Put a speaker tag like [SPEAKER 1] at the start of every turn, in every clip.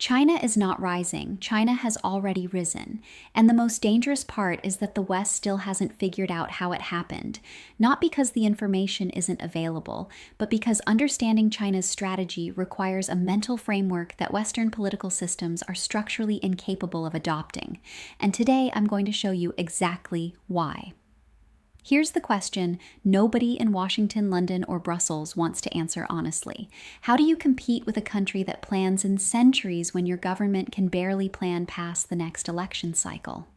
[SPEAKER 1] China is not rising, China has already risen. And the most dangerous part is that the West still hasn't figured out how it happened. Not because the information isn't available, but because understanding China's strategy requires a mental framework that Western political systems are structurally incapable of adopting. And today I'm going to show you exactly why. Here's the question nobody in Washington, London, or Brussels wants to answer honestly. How do you compete with a country that plans in centuries when your government can barely plan past the next election cycle?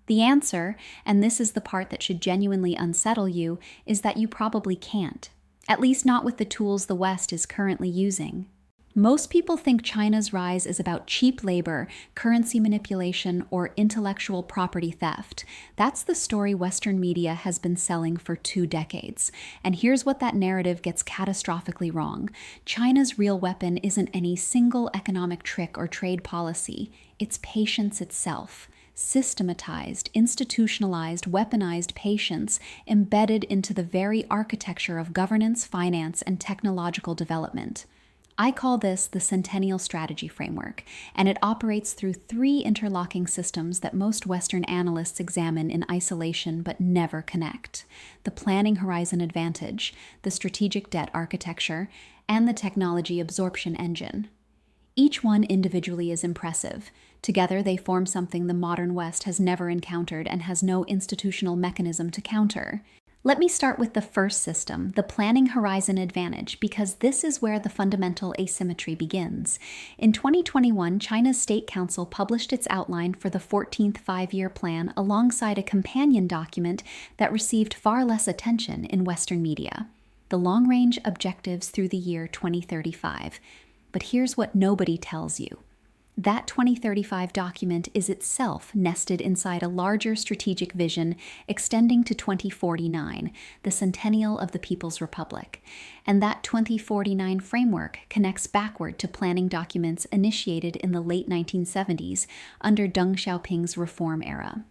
[SPEAKER 1] The answer, and this is the part that should genuinely unsettle you, is that you probably can't. At least not with the tools the West is currently using. Most people think China's rise is about cheap labor, currency manipulation, or intellectual property theft. That's the story Western media has been selling for 2 decades. And here's what that narrative gets catastrophically wrong. China's real weapon isn't any single economic trick or trade policy. It's patience itself. Systematized, institutionalized, weaponized patience embedded into the very architecture of governance, finance, and technological development. I call this the Centennial Strategy Framework, and it operates through 3 interlocking systems that most Western analysts examine in isolation but never connect: the Planning Horizon Advantage, the Strategic Debt Architecture, and the Technology Absorption Engine. Each one individually is impressive. Together, they form something the modern West has never encountered and has no institutional mechanism to counter. Let me start with the first system, the Planning Horizon Advantage, because this is where the fundamental asymmetry begins. In 2021, China's State Council published its outline for the 14th Five-Year Plan alongside a companion document that received far less attention in Western media: the long-range objectives through the year 2035. But here's what nobody tells you. That 2035 document is itself nested inside a larger strategic vision extending to 2049, the centennial of the People's Republic. And that 2049 framework connects backward to planning documents initiated in the late 1970s under Deng Xiaoping's reform era.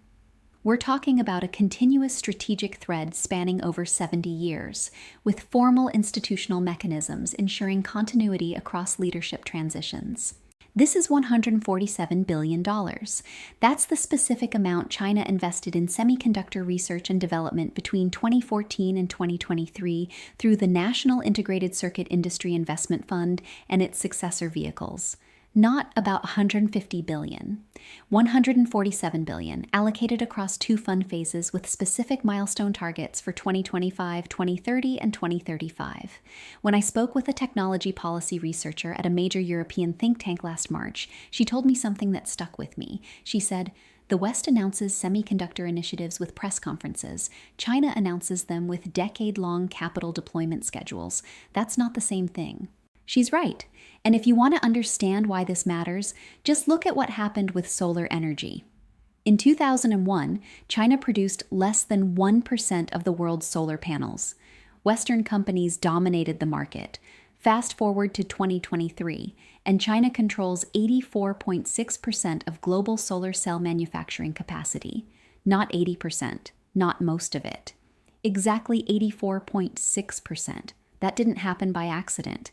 [SPEAKER 1] We're talking about a continuous strategic thread spanning over 70 years, with formal institutional mechanisms ensuring continuity across leadership transitions. This is $147 billion. That's the specific amount China invested in semiconductor research and development between 2014 and 2023 through the National Integrated Circuit Industry Investment Fund and its successor vehicles. Not about $150 billion. $147 billion, allocated across 2 fund phases with specific milestone targets for 2025, 2030, and 2035. When I spoke with a technology policy researcher at a major European think tank last March, she told me something that stuck with me. She said, "The West announces semiconductor initiatives with press conferences. China announces them with decade-long capital deployment schedules. That's not the same thing." She's right. And if you want to understand why this matters, just look at what happened with solar energy. In 2001, China produced less than 1% of the world's solar panels. Western companies dominated the market. Fast forward to 2023, and China controls 84.6% of global solar cell manufacturing capacity. Not 80%, not most of it. Exactly 84.6%. That didn't happen by accident.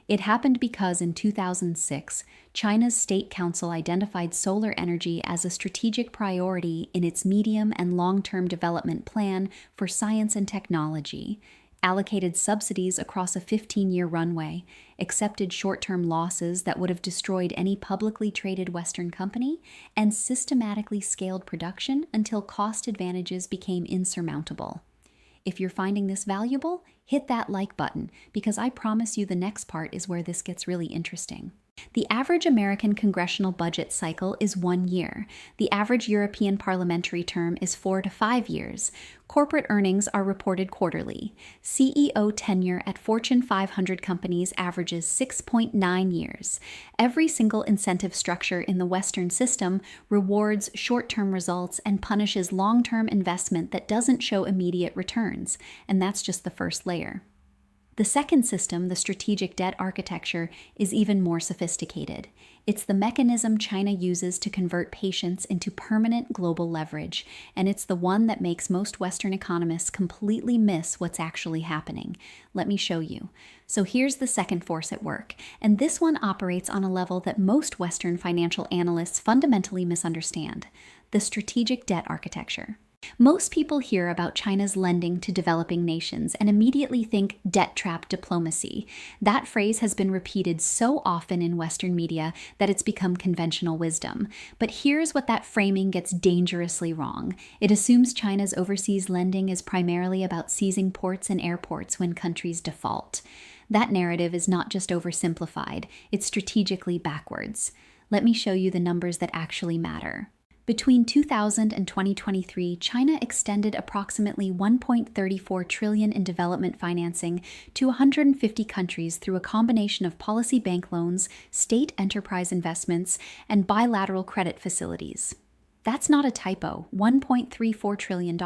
[SPEAKER 1] It happened because in 2006, China's State Council identified solar energy as a strategic priority in its medium and long-term development plan for science and technology, allocated subsidies across a 15-year runway, accepted short-term losses that would have destroyed any publicly traded Western company, and systematically scaled production until cost advantages became insurmountable. If you're finding this valuable, hit that like button, because I promise you the next part is where this gets really interesting. The average American congressional budget cycle is 1 year. The average European parliamentary term is 4 to 5 years. Corporate earnings are reported quarterly. CEO tenure at Fortune 500 companies averages 6.9 years. Every single incentive structure in the Western system rewards short-term results and punishes long-term investment that doesn't show immediate returns. And that's just the first layer. The second system, the strategic debt architecture, is even more sophisticated. It's the mechanism China uses to convert patience into permanent global leverage, and it's the one that makes most Western economists completely miss what's actually happening. Let me show you. So here's the second force at work, and this one operates on a level that most Western financial analysts fundamentally misunderstand: the strategic debt architecture. Most people hear about China's lending to developing nations and immediately think debt trap diplomacy. That phrase has been repeated so often in Western media that it's become conventional wisdom. But here's what that framing gets dangerously wrong. It assumes China's overseas lending is primarily about seizing ports and airports when countries default. That narrative is not just oversimplified, it's strategically backwards. Let me show you the numbers that actually matter. Between 2000 and 2023, China extended approximately $1.34 trillion in development financing to 150 countries through a combination of policy bank loans, state enterprise investments, and bilateral credit facilities. That's not a typo, $1.34 trillion.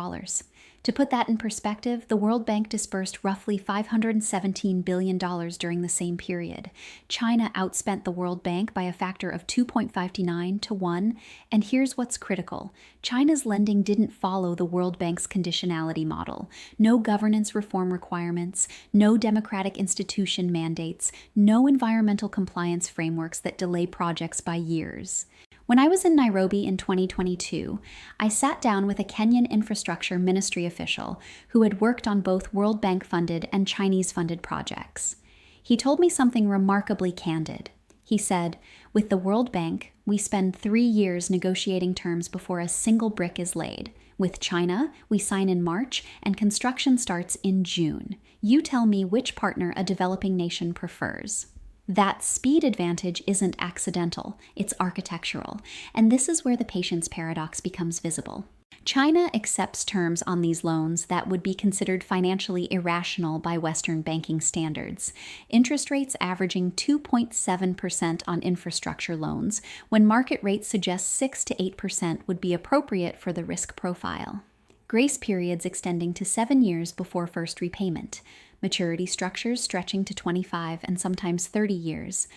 [SPEAKER 1] To put that in perspective, the World Bank disbursed roughly $517 billion during the same period. China outspent the World Bank by a factor of 2.59 to 1, and here's what's critical. China's lending didn't follow the World Bank's conditionality model. No governance reform requirements, no democratic institution mandates, no environmental compliance frameworks that delay projects by years. When I was in Nairobi in 2022, I sat down with a Kenyan infrastructure ministry official who had worked on both World Bank-funded and Chinese-funded projects. He told me something remarkably candid. He said, "With the World Bank, we spend 3 years negotiating terms before a single brick is laid. With China, we sign in March and construction starts in June. You tell me which partner a developing nation prefers." That speed advantage isn't accidental, it's architectural, and this is where the patience paradox becomes visible. China accepts terms on these loans that would be considered financially irrational by Western banking standards. Interest rates averaging 2.7% on infrastructure loans, when market rates suggest 6 to 8% would be appropriate for the risk profile. Grace periods extending to 7 years before first repayment. Maturity structures stretching to 25 and sometimes 30 years.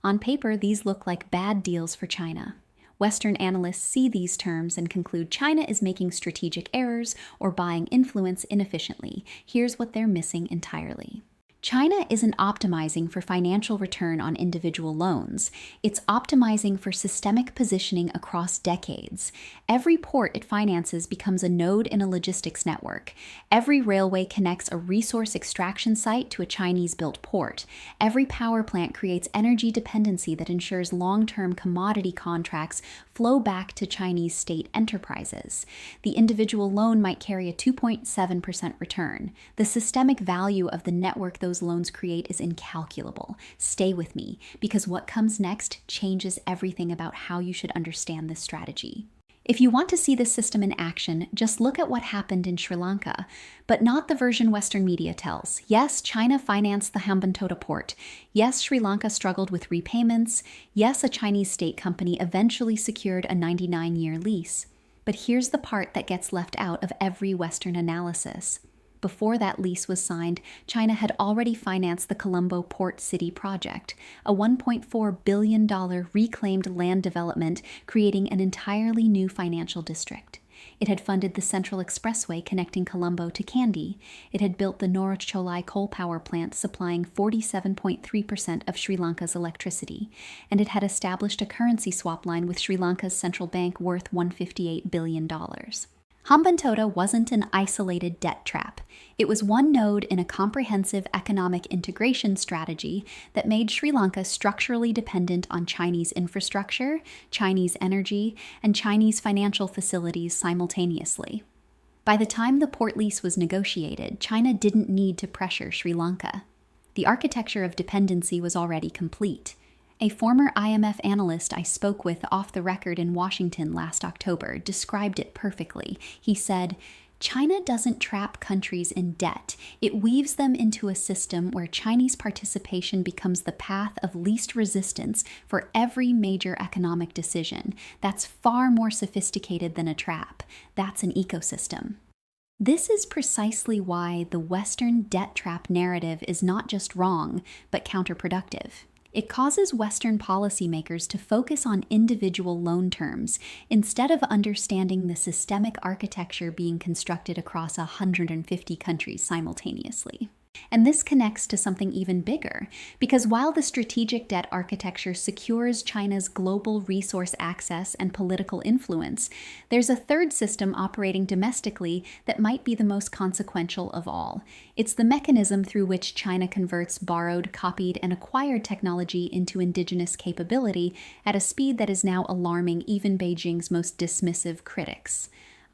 [SPEAKER 1] On paper, these look like bad deals for China. Western analysts see these terms and conclude China is making strategic errors or buying influence inefficiently. Here's what they're missing entirely. China isn't optimizing for financial return on individual loans. It's optimizing for systemic positioning across decades. Every port it finances becomes a node in a logistics network. Every railway connects a resource extraction site to a Chinese-built port. Every power plant creates energy dependency that ensures long-term commodity contracts flow back to Chinese state enterprises. The individual loan might carry a 2.7% return. The systemic value of the network those loans create is incalculable. Stay with me, because what comes next changes everything about how you should understand this strategy. If you want to see this system in action, just look at what happened in Sri Lanka, but not the version Western media tells. Yes, China financed the Hambantota port. Yes, Sri Lanka struggled with repayments. Yes, a Chinese state company eventually secured a 99-year lease. But here's the part that gets left out of every Western analysis. Before that lease was signed, China had already financed the Colombo Port City project, a $1.4 billion reclaimed land development creating an entirely new financial district. It had funded the Central Expressway connecting Colombo to Kandy. It had built the Noracholai coal power plant supplying 47.3% of Sri Lanka's electricity, and it had established a currency swap line with Sri Lanka's central bank worth $158 billion. Hambantota wasn't an isolated debt trap. It was one node in a comprehensive economic integration strategy that made Sri Lanka structurally dependent on Chinese infrastructure, Chinese energy, and Chinese financial facilities simultaneously. By the time the port lease was negotiated, China didn't need to pressure Sri Lanka. The architecture of dependency was already complete. A former IMF analyst I spoke with off the record in Washington last October described it perfectly. He said, "China doesn't trap countries in debt. It weaves them into a system where Chinese participation becomes the path of least resistance for every major economic decision. That's far more sophisticated than a trap. That's an ecosystem." This is precisely why the Western debt trap narrative is not just wrong, but counterproductive. It causes Western policymakers to focus on individual loan terms instead of understanding the systemic architecture being constructed across 150 countries simultaneously. And this connects to something even bigger, because while the strategic debt architecture secures China's global resource access and political influence, there's a third system operating domestically that might be the most consequential of all. It's the mechanism through which China converts borrowed, copied, and acquired technology into indigenous capability at a speed that is now alarming even Beijing's most dismissive critics.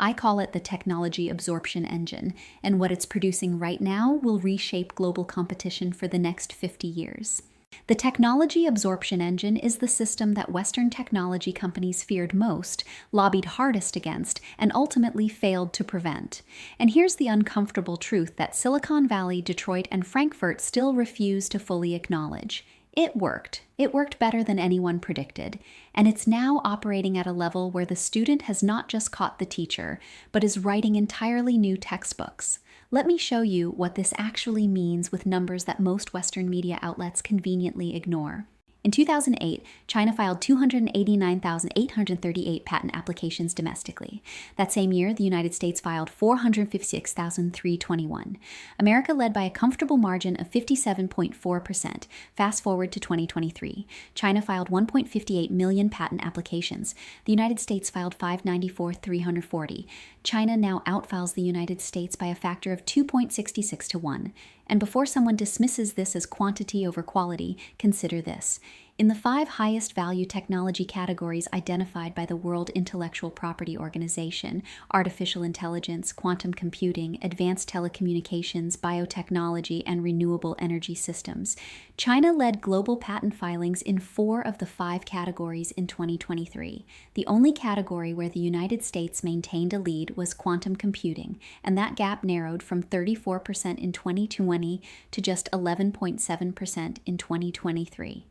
[SPEAKER 1] I call it the Technology Absorption Engine, and what it's producing right now will reshape global competition for the next 50 years. The Technology Absorption Engine is the system that Western technology companies feared most, lobbied hardest against, and ultimately failed to prevent. And here's the uncomfortable truth that Silicon Valley, Detroit, and Frankfurt still refuse to fully acknowledge. It worked. It worked better than anyone predicted, and it's now operating at a level where the student has not just caught the teacher, but is writing entirely new textbooks. Let me show you what this actually means with numbers that most Western media outlets conveniently ignore. In 2008, China filed 289,838 patent applications domestically. That same year, the United States filed 456,321. America led by a comfortable margin of 57.4%. Fast forward to 2023. China filed 1.58 million patent applications. The United States filed 594,340. China now outfiles the United States by a factor of 2.66 to 1. And before someone dismisses this as quantity over quality, consider this. In the 5 highest value technology categories identified by the World Intellectual Property Organization, artificial intelligence, quantum computing, advanced telecommunications, biotechnology, and renewable energy systems, China led global patent filings in 4 of the 5 categories in 2023. The only category where the United States maintained a lead was quantum computing, and that gap narrowed from 34% in 2020 to just 11.7% in 2023.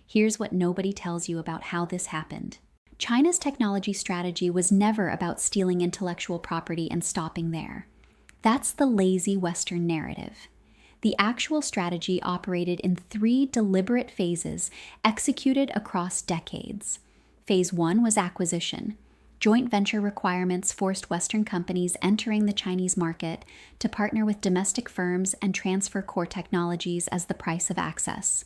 [SPEAKER 1] Here's what nobody tells you about how this happened. China's technology strategy was never about stealing intellectual property and stopping there. That's the lazy Western narrative. The actual strategy operated in 3 deliberate phases executed across decades. Phase 1 was acquisition. Joint venture requirements forced Western companies entering the Chinese market to partner with domestic firms and transfer core technologies as the price of access.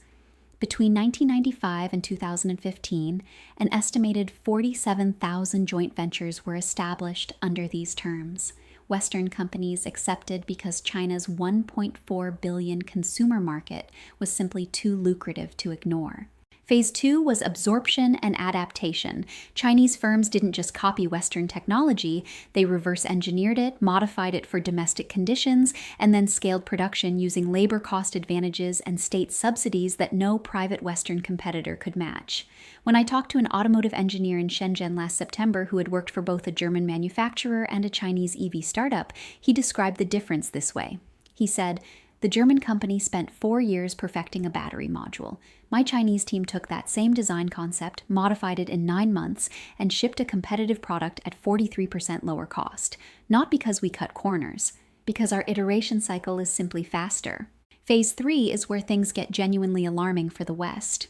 [SPEAKER 1] Between 1995 and 2015, an estimated 47,000 joint ventures were established under these terms. Western companies accepted because China's 1.4 billion consumer market was simply too lucrative to ignore. Phase 2 was absorption and adaptation. Chinese firms didn't just copy Western technology, they reverse engineered it, modified it for domestic conditions, and then scaled production using labor cost advantages and state subsidies that no private Western competitor could match. When I talked to an automotive engineer in Shenzhen last September who had worked for both a German manufacturer and a Chinese EV startup, he described the difference this way. He said, "The German company spent 4 years perfecting a battery module. My Chinese team took that same design concept, modified it in 9 months, and shipped a competitive product at 43% lower cost. Not because we cut corners, because our iteration cycle is simply faster." Phase 3 is where things get genuinely alarming for the West.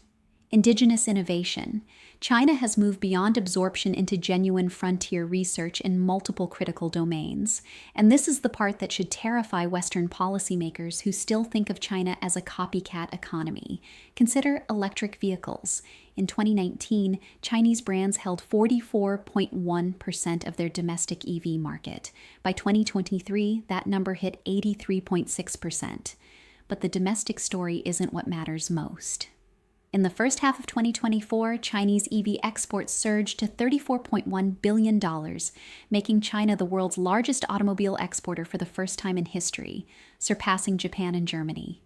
[SPEAKER 1] Indigenous innovation. China has moved beyond absorption into genuine frontier research in multiple critical domains. And this is the part that should terrify Western policymakers who still think of China as a copycat economy. Consider electric vehicles. In 2019, Chinese brands held 44.1% of their domestic EV market. By 2023, that number hit 83.6%. But the domestic story isn't what matters most. In the first half of 2024, Chinese EV exports surged to $34.1 billion, making China the world's largest automobile exporter for the first time in history, surpassing Japan and Germany.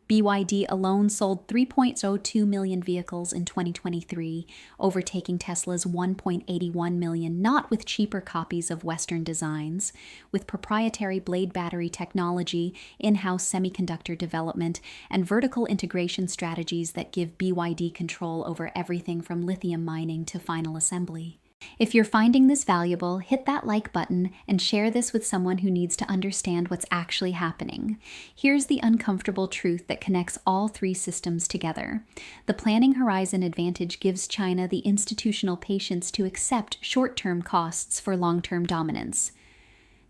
[SPEAKER 1] BYD alone sold 3.02 million vehicles in 2023, overtaking Tesla's 1.81 million, not with cheaper copies of Western designs, with proprietary blade battery technology, in-house semiconductor development, and vertical integration strategies that give BYD control over everything from lithium mining to final assembly. If you're finding this valuable, hit that like button and share this with someone who needs to understand what's actually happening. Here's the uncomfortable truth that connects all three systems together. The planning horizon advantage gives China the institutional patience to accept short-term costs for long-term dominance.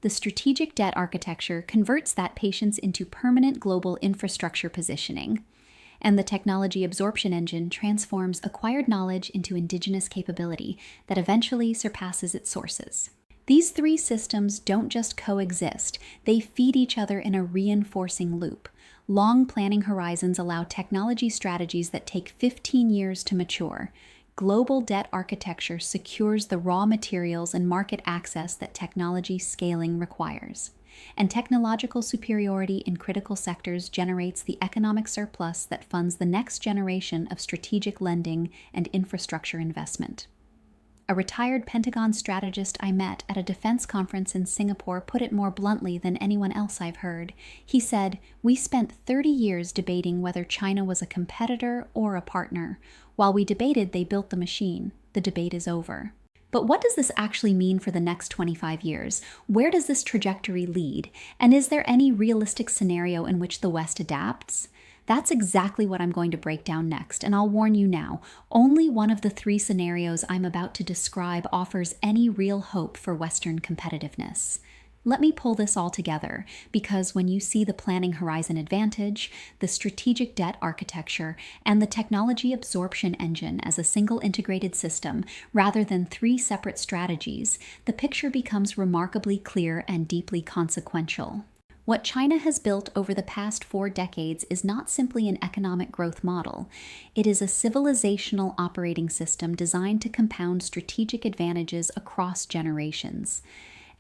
[SPEAKER 1] The strategic debt architecture converts that patience into permanent global infrastructure positioning. And the Technology Absorption Engine transforms acquired knowledge into indigenous capability that eventually surpasses its sources. These three systems don't just coexist, they feed each other in a reinforcing loop. Long planning horizons allow technology strategies that take 15 years to mature. Global debt architecture secures the raw materials and market access that technology scaling requires. And technological superiority in critical sectors generates the economic surplus that funds the next generation of strategic lending and infrastructure investment. A retired Pentagon strategist I met at a defense conference in Singapore put it more bluntly than anyone else I've heard. He said, "We spent 30 years debating whether China was a competitor or a partner. While we debated, they built the machine. The debate is over." But what does this actually mean for the next 25 years? Where does this trajectory lead? And is there any realistic scenario in which the West adapts? That's exactly what I'm going to break down next, and I'll warn you now, only one of the three scenarios I'm about to describe offers any real hope for Western competitiveness. Let me pull this all together, because when you see the planning horizon advantage, the strategic debt architecture, and the technology absorption engine as a single integrated system, rather than three separate strategies, the picture becomes remarkably clear and deeply consequential. What China has built over the past 4 decades is not simply an economic growth model. It is a civilizational operating system designed to compound strategic advantages across generations.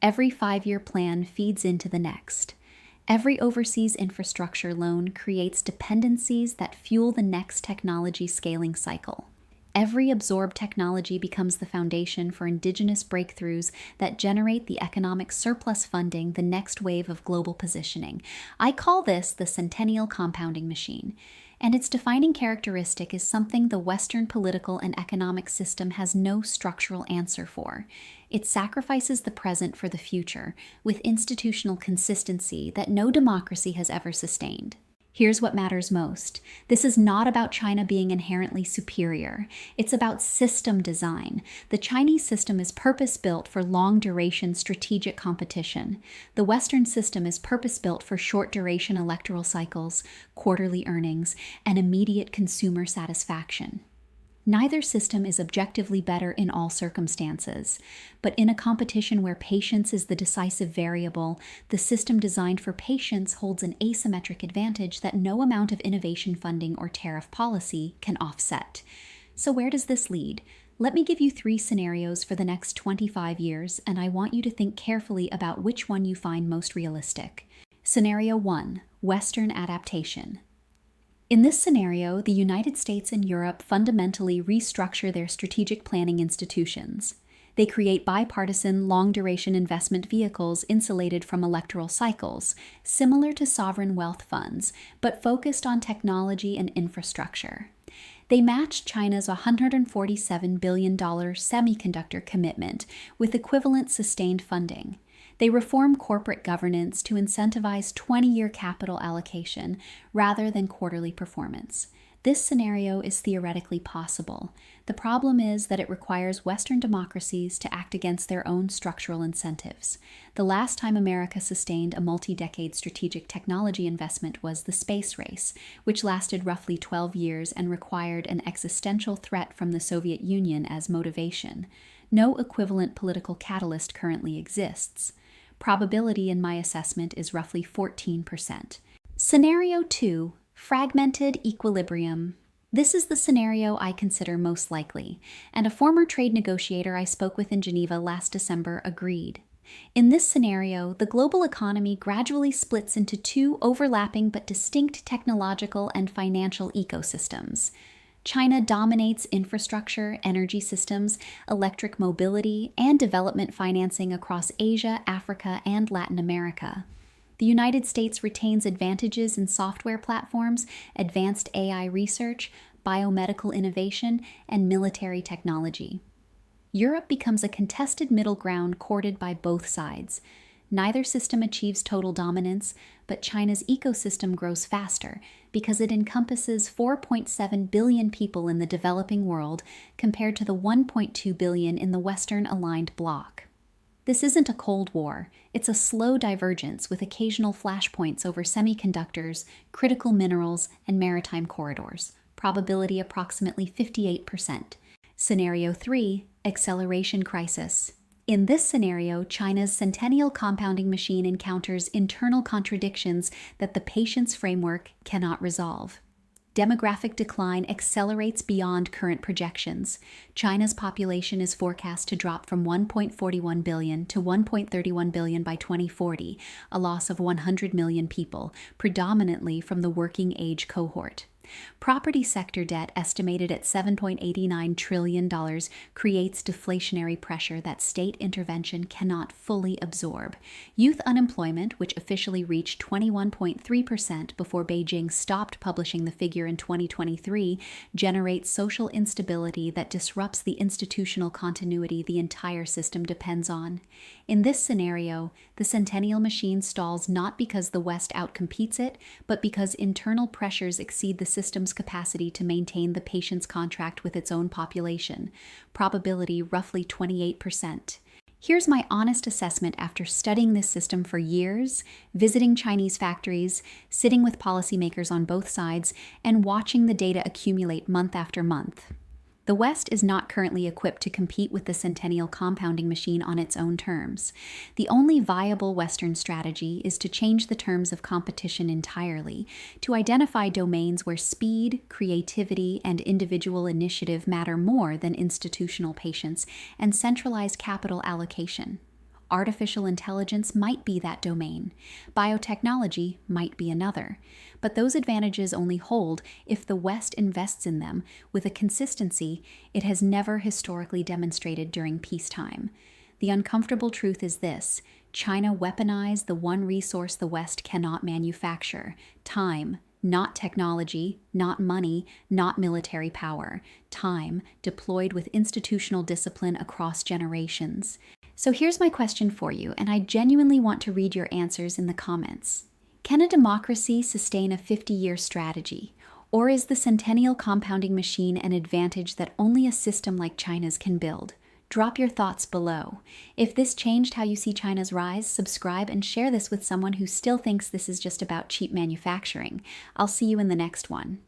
[SPEAKER 1] Every 5-year plan feeds into the next. Every overseas infrastructure loan creates dependencies that fuel the next technology scaling cycle. Every absorbed technology becomes the foundation for indigenous breakthroughs that generate the economic surplus funding the next wave of global positioning. I call this the Centennial Compounding Machine. And its defining characteristic is something the Western political and economic system has no structural answer for. It sacrifices the present for the future, with institutional consistency that no democracy has ever sustained. Here's what matters most. This is not about China being inherently superior. It's about system design. The Chinese system is purpose-built for long-duration strategic competition. The Western system is purpose-built for short-duration electoral cycles, quarterly earnings, and immediate consumer satisfaction. Neither system is objectively better in all circumstances, but in a competition where patience is the decisive variable, the system designed for patience holds an asymmetric advantage that no amount of innovation funding or tariff policy can offset. So where does this lead? Let me give you 3 scenarios for the next 25 years, and I want you to think carefully about which one you find most realistic. Scenario 1: Western adaptation. In this scenario, the United States and Europe fundamentally restructure their strategic planning institutions. They create bipartisan, long-duration investment vehicles insulated from electoral cycles, similar to sovereign wealth funds, but focused on technology and infrastructure. They match China's $147 billion semiconductor commitment with equivalent sustained funding. They reform corporate governance to incentivize 20-year capital allocation rather than quarterly performance. This scenario is theoretically possible. The problem is that it requires Western democracies to act against their own structural incentives. The last time America sustained a multi-decade strategic technology investment was the space race, which lasted roughly 12 years and required an existential threat from the Soviet Union as motivation. No equivalent political catalyst currently exists. Probability in my assessment is roughly 14%. Scenario 2: Fragmented equilibrium. This is the scenario I consider most likely, and a former trade negotiator I spoke with in Geneva last December agreed. In this scenario, the global economy gradually splits into 2 overlapping but distinct technological and financial ecosystems. China dominates infrastructure, energy systems, electric mobility, and development financing across Asia, Africa, and Latin America. The United States retains advantages in software platforms, advanced AI research, biomedical innovation, and military technology. Europe becomes a contested middle ground courted by both sides. Neither system achieves total dominance, but China's ecosystem grows faster because it encompasses 4.7 billion people in the developing world compared to the 1.2 billion in the Western aligned bloc. This isn't a Cold War, it's a slow divergence with occasional flashpoints over semiconductors, critical minerals, and maritime corridors. Probability approximately 58%. Scenario 3, Acceleration Crisis. In this scenario, China's Centennial Compounding Machine encounters internal contradictions that the patience framework cannot resolve. Demographic decline accelerates beyond current projections. China's population is forecast to drop from 1.41 billion to 1.31 billion by 2040, a loss of 100 million people, predominantly from the working age cohort. Property sector debt, estimated at $7.89 trillion, creates deflationary pressure that state intervention cannot fully absorb. Youth unemployment, which officially reached 21.3% before Beijing stopped publishing the figure in 2023, generates social instability that disrupts the institutional continuity the entire system depends on. In this scenario, the Centennial Machine stalls not because the West outcompetes it, but because internal pressures exceed the system's capacity to maintain the patient's contract with its own population. Probability roughly 28%. Here's my honest assessment after studying this system for years, visiting Chinese factories, sitting with policymakers on both sides, and watching the data accumulate month after month. The West is not currently equipped to compete with the Centennial Compounding Machine on its own terms. The only viable Western strategy is to change the terms of competition entirely, to identify domains where speed, creativity, and individual initiative matter more than institutional patience, and centralized capital allocation. Artificial intelligence might be that domain. Biotechnology might be another. But those advantages only hold if the West invests in them with a consistency it has never historically demonstrated during peacetime. The uncomfortable truth is this: China weaponized the one resource the West cannot manufacture: time. Not technology, not money, not military power. Time, deployed with institutional discipline across generations. So here's my question for you, and I genuinely want to read your answers in the comments. Can a democracy sustain a 50-year strategy? Or is the Centennial Compounding Machine an advantage that only a system like China's can build? Drop your thoughts below. If this changed how you see China's rise, subscribe and share this with someone who still thinks this is just about cheap manufacturing. I'll see you in the next one.